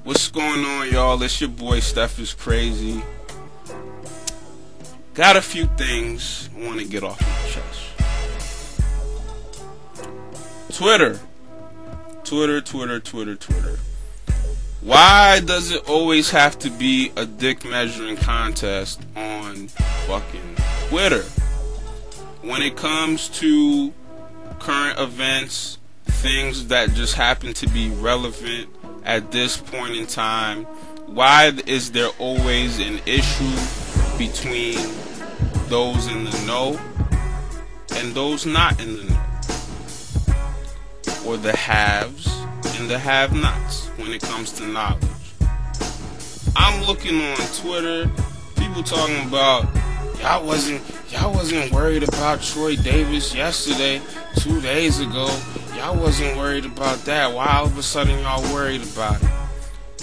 What's going on, y'all? It's your boy Steph is Crazy. Got a few things I want to get off my chest. Twitter. Why does it always have to be a dick measuring contest on fucking Twitter? When it comes to current events, things that just happen to be relevant at this point in time, why is there always an issue between those in the know and those not in the know? Or the haves and the have-nots when it comes to knowledge. I'm looking on Twitter, people talking about y'all wasn't worried about Troy Davis yesterday, 2 days ago. Y'all wasn't worried about that. Why all of a sudden y'all worried about it?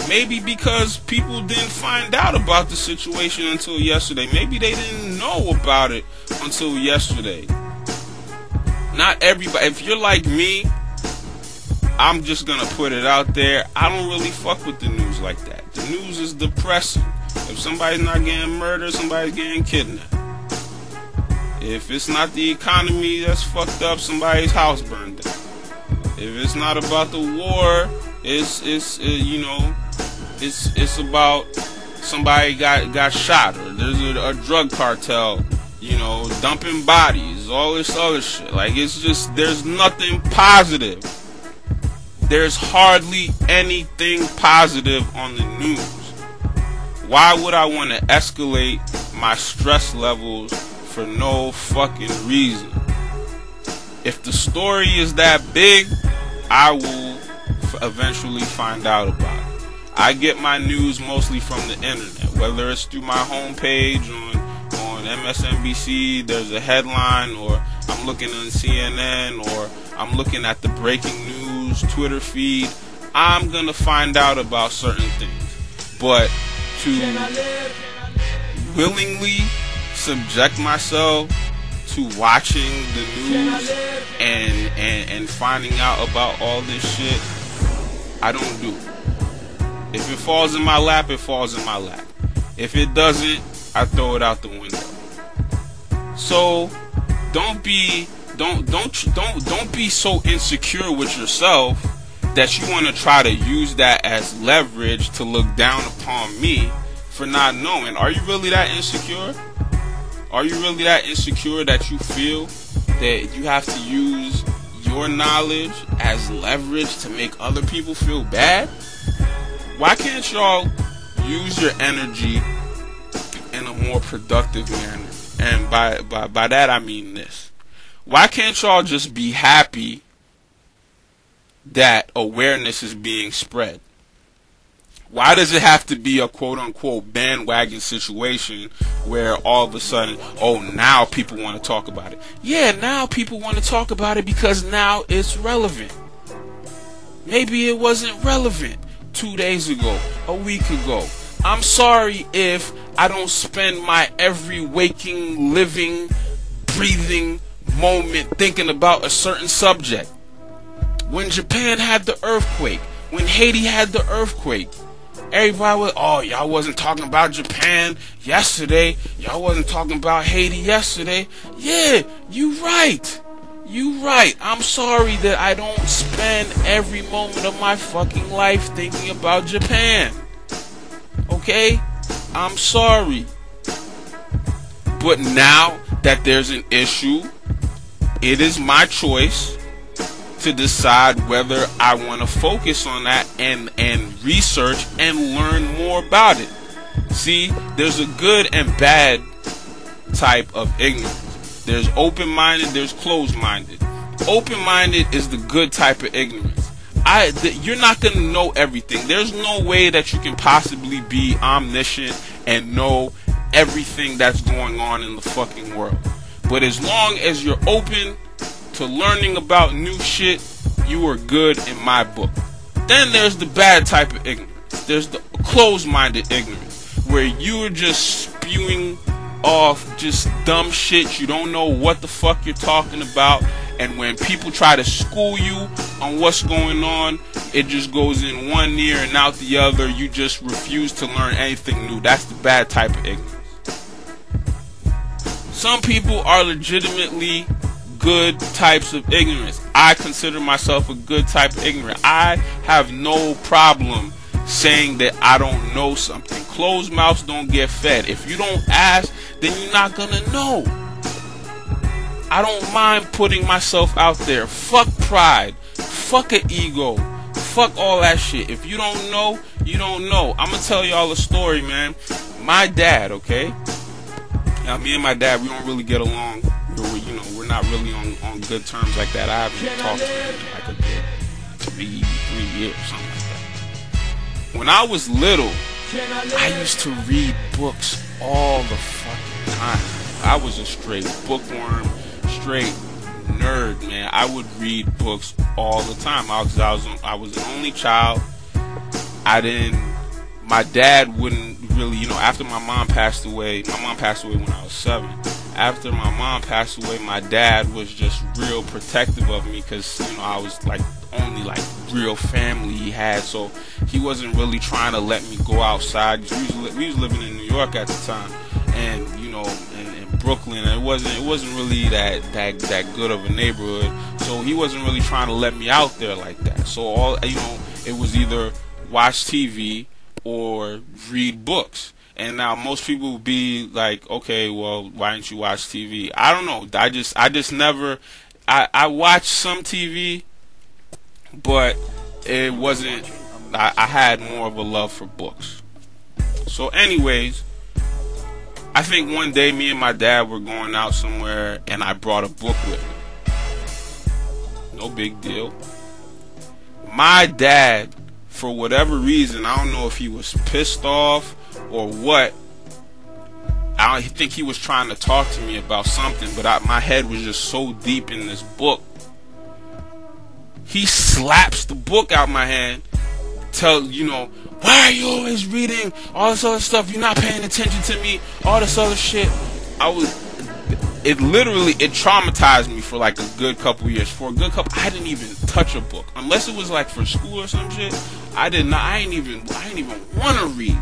Maybe because people didn't find out about the situation until yesterday. Maybe they didn't know about it until yesterday. Not everybody. If you're like me, I'm just gonna put it out there. I don't really fuck with the news like that. The news is depressing. If somebody's not getting murdered, somebody's getting kidnapped. If it's not the economy that's fucked up, somebody's house burned down. If it's not about the war, it's about somebody got shot, or there's a drug cartel, dumping bodies, all this other shit. Like, it's just, there's nothing positive. There's hardly anything positive on the news. Why would I want to escalate my stress levels for no fucking reason? If the story is that big, I will eventually find out about it. I get my news mostly from the internet, whether it's through my homepage on MSNBC, there's a headline, or I'm looking on CNN, or I'm looking at the breaking news Twitter feed. I'm gonna find out about certain things. But to willingly subject myself to watching the news and finding out about all this shit, I don't do it. If it falls in my lap, it falls in my lap. If it doesn't, I throw it out the window. So don't be so insecure with yourself that you want to try to use that as leverage to look down upon me for not knowing. Are you really that insecure? Are you really that insecure that you feel that you have to use your knowledge as leverage to make other people feel bad? Why can't y'all use your energy in a more productive manner? And by that I mean this. Why can't y'all just be happy that awareness is being spread? Why does it have to be a quote-unquote bandwagon situation where all of a sudden, oh, now people want to talk about it? Yeah, now people want to talk about it because now it's relevant. Maybe it wasn't relevant 2 days ago, a week ago. I'm sorry if I don't spend my every waking, living, breathing moment thinking about a certain subject. When Japan had the earthquake, when Haiti had the earthquake, everybody was, oh, y'all wasn't talking about Japan yesterday. Y'all wasn't talking about Haiti yesterday. Yeah, you right. You right. I'm sorry that I don't spend every moment of my fucking life thinking about Japan. Okay? I'm sorry. But now that there's an issue, it is my choice to decide whether I want to focus on that and research and learn more about it. See, there's a good and bad type of ignorance. There's open-minded, there's closed-minded. Open-minded is the good type of ignorance. You're not going to know everything. There's no way that you can possibly be omniscient and know everything that's going on in the fucking world. But as long as you're open to learning about new shit, you are good in my book. Then there's the bad type of ignorance. There's the closed-minded ignorance, where you're just spewing off just dumb shit. You don't know what the fuck you're talking about, And when people try to school you on what's going on, it just goes in one ear and out the other. You just refuse to learn anything new. That's the bad type of ignorance. Some people are legitimately good types of ignorance. I consider myself a good type of ignorant. I have no problem saying that I don't know something. Closed mouths don't get fed. If you don't ask, then you're not gonna know. I don't mind putting myself out there. Fuck pride. Fuck an ego. Fuck all that shit. If you don't know, you don't know. I'm gonna tell y'all a story, man. My dad, okay? Now, me and my dad, we don't really get along. We're not really on good terms like that. I haven't talked to him in like a good 3 years, something like that. When I was little, I used to read books all the fucking time. I was a straight bookworm, straight nerd, man. I would read books all the time. I was an only child. My dad wouldn't really, after my mom passed away when I was 7. After my mom passed away, my dad was just real protective of me because, I was like only like real family he had, so he wasn't really trying to let me go outside. We was living in New York at the time, and in Brooklyn, and it wasn't really that good of a neighborhood, so he wasn't really trying to let me out there like that. So it was either watch TV or read books. And now most people would be like, okay, well, why didn't you watch TV? I don't know. I just never. I watched some TV, but it wasn't. I had more of a love for books. So, anyways, I think one day me and my dad were going out somewhere, and I brought a book with me. No big deal. My dad, for whatever reason, I don't know if he was pissed off or what, I think he was trying to talk to me about something, but my head was just so deep in this book. He slaps the book out my hand, why are you always reading all this other stuff? You're not paying attention to me, all this other shit. It traumatized me for like a good couple years. For a good couple, I didn't even touch a book unless it was like for school or some shit. I didn't even want to read.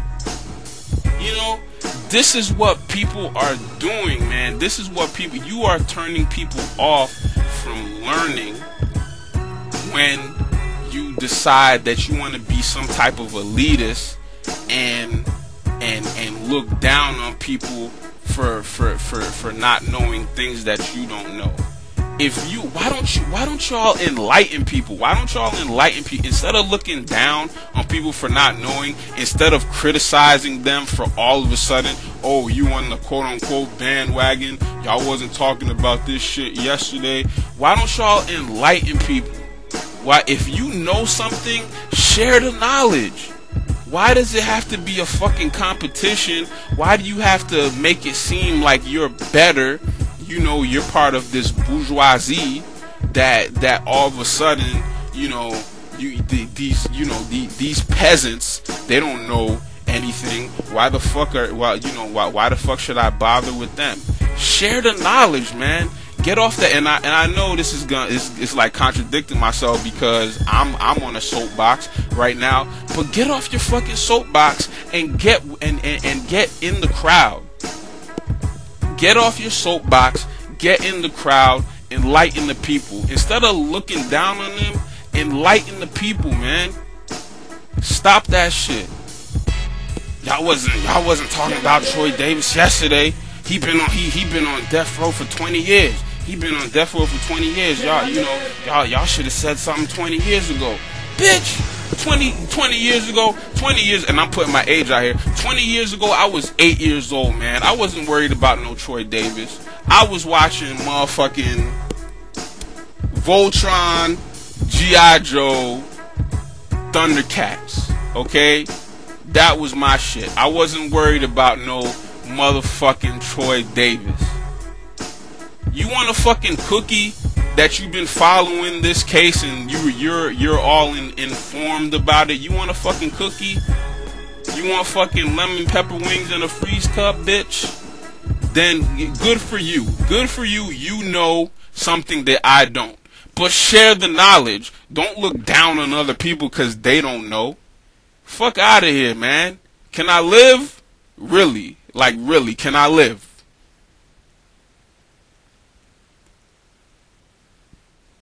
This is what people are doing, man. This is what you are turning people off from learning when you decide that you want to be some type of elitist and look down on people for not knowing things that you don't know. Why don't y'all enlighten people? Why don't y'all enlighten people instead of looking down on people for not knowing, instead of criticizing them for all of a sudden, oh, you on the quote unquote bandwagon, y'all wasn't talking about this shit yesterday. Why don't y'all enlighten people? Why, if you know something, share the knowledge. Why does it have to be a fucking competition? Why do you have to make it seem like you're better? You're part of this bourgeoisie that all of a sudden, these peasants, they don't know anything. Why the fuck should I bother with them? Share the knowledge, man. Get off that. And I know this is it's like contradicting myself because I'm on a soapbox right now. But get off your fucking soapbox and get in the crowd. Get off your soapbox, get in the crowd, enlighten the people. Instead of looking down on them, enlighten the people, man. Stop that shit. Y'all wasn't talking about Troy Davis yesterday. He been on death row for 20 years. He been on death row for 20 years. Y'all should have said something 20 years ago. Bitch! 20 years ago, and I'm putting my age out here. 20 years ago, I was 8 years old, man. I wasn't worried about no Troy Davis. I was watching motherfucking Voltron, G.I. Joe, Thundercats, okay? That was my shit. I wasn't worried about no motherfucking Troy Davis. You want a fucking cookie that you've been following this case and you're all informed about it? You want a fucking cookie? You want fucking lemon pepper wings in a freeze cup, bitch? Then good for you. Good for you. You know something that I don't. But share the knowledge. Don't look down on other people because they don't know. Fuck out of here, man. Can I live? Really? Like, really, can I live?